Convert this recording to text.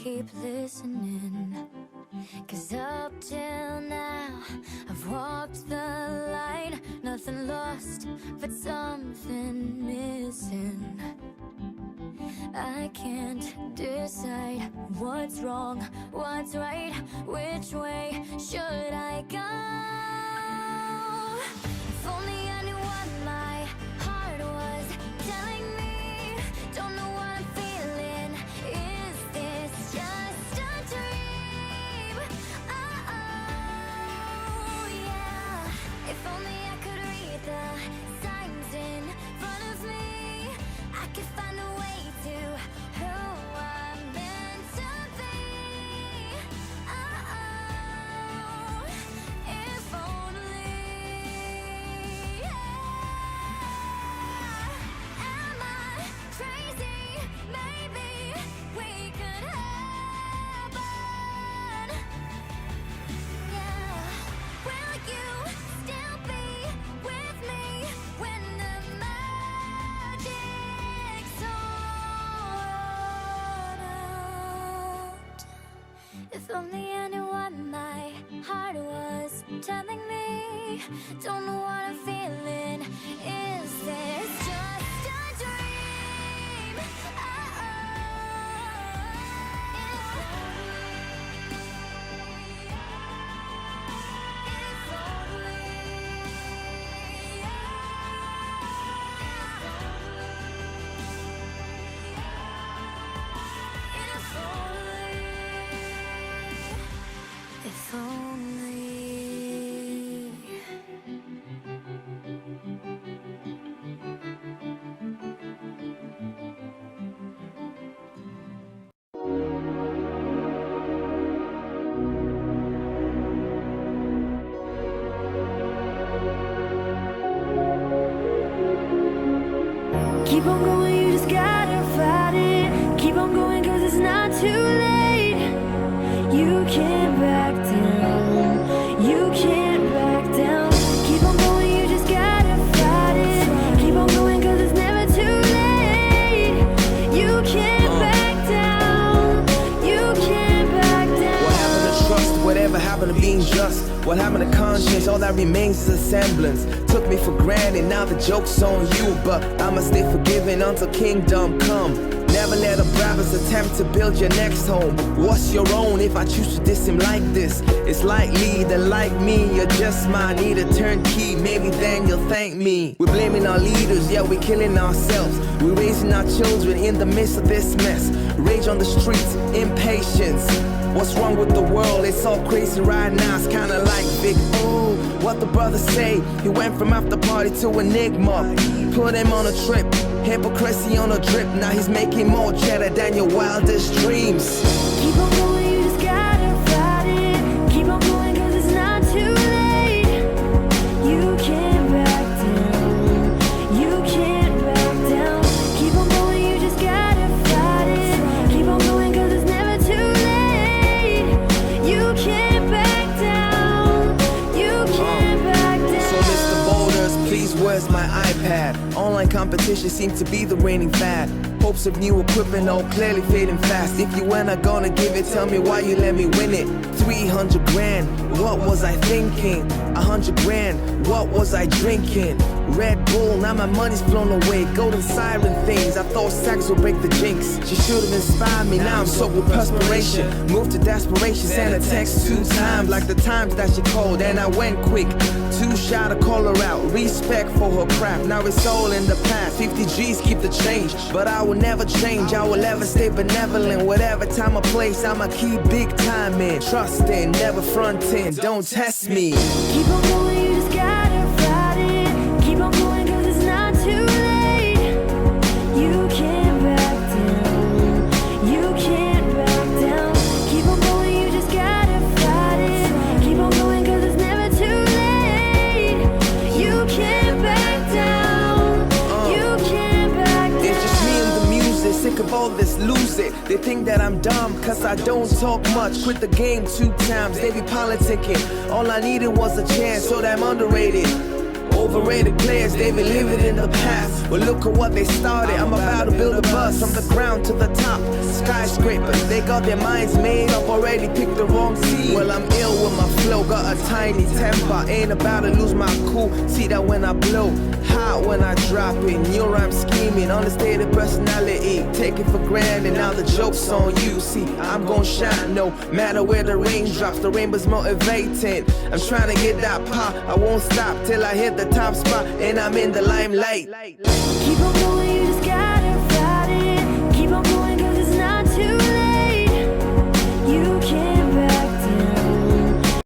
keep listening, 'cause up till now I've walked the line. Nothing lost, but something missing. I can't decide what's wrong, what's right, which way should I go? If only I knew what my heart was telling me. Don't know what I'm feeling. Is this just a dream? Oh, yeah. If only I could read the signs in front of me, I could find a way to who I'm meant to be. Oh, if only. Yeah. Am I crazy? Maybe we could happen. Yeah. Will you still be with me when the magic's run out? If only I knew what my heart was telling me. Don't know what I'm feeling. Is this just a dream? Oh, if only. Keep on going, you just gotta fight it. Keep on going, 'cause it's not too late. You can't back down. You can't back down. Keep on going, you just gotta fight it. Keep on going, 'cause it's never too late. You can't back down. You can't back down. What happened to trust? Whatever happened to being just? What happened to conscience? All that remains is a semblance. Took me for granted, now the joke's on you. But I'ma stay forgiven until kingdom come. Never let a brother's attempt to build your next home. What's your own if I choose to diss him like this? It's likely that like me, you're just mine. Need a turnkey, maybe then you'll thank me. We're blaming our leaders, yeah, we're killing ourselves. We're raising our children in the midst of this mess. Rage on the streets, impatience. What's wrong with the world? It's all crazy right now. It's kinda like Big Ooh. What the brothers say? He went from after party to Enigma. Put him on a trip. Hypocrisy on a drip. Now he's making more cheddar than your wildest dreams. Keep on going, you just gotta fight it. Keep on going, 'cause it's not too late. You can't back down. You can't back down. Keep on going, you just gotta fight it. Keep on going, 'cause it's never too late. You can't back down. You can't back down. So Mr. Boulders, please, where's my iPad? Online competition seems to be the reigning fad. Hopes of new equipment all clearly fading fast. If you were not gonna give it, tell me why you let me win it. 300 grand, what was I thinking? 100 grand, what was I drinking? Red Bull, now my money's blown away. Golden siren things, I thought sex would break the jinx. She should have inspired me, now I'm soaked with perspiration. Moved to desperation, sent a text 2 times. Like the times that she called and I went quick. Too shy to call her out, respect for her craft. Now it's all in the past, 50 G's keep the change. But I will never change, I will ever stay benevolent. Whatever time or place, I'ma keep big time in. Trusting, never fronting, don't test me. Keep on going, you just gotta fight it. Keep on going, 'cause it's not too late. You can't back down. You can't back down. Keep on going, you just gotta fight it. Keep on going, 'cause it's never too late. You can't back down. You can't back down. It's just me and the music, sick of all this, lose it. They think that I'm dumb, 'cause I don't talk much. Quit the game 2 times, they be politicking. All I needed was a chance, so damn underrated. Overrated players, they been living in the past. Well, look at what they started. I'm about to build a bus from the ground to the top. Skyscrapers, they got their minds made up already, picked the wrong seat. Well, I'm ill with my flow, got a tiny temper. Ain't about to lose my cool. See that when I blow, hot when I drop it. New rhyme scheming, understated personality. Take it for granted, now the joke's on you. See, I'm gon' shine, no matter where the rain drops. The rainbow's motivating. I'm trying to get that pop. I won't stop till I hit the top spot, and I'm in the limelight. Keep on going, you just gotta fight it. Keep on going.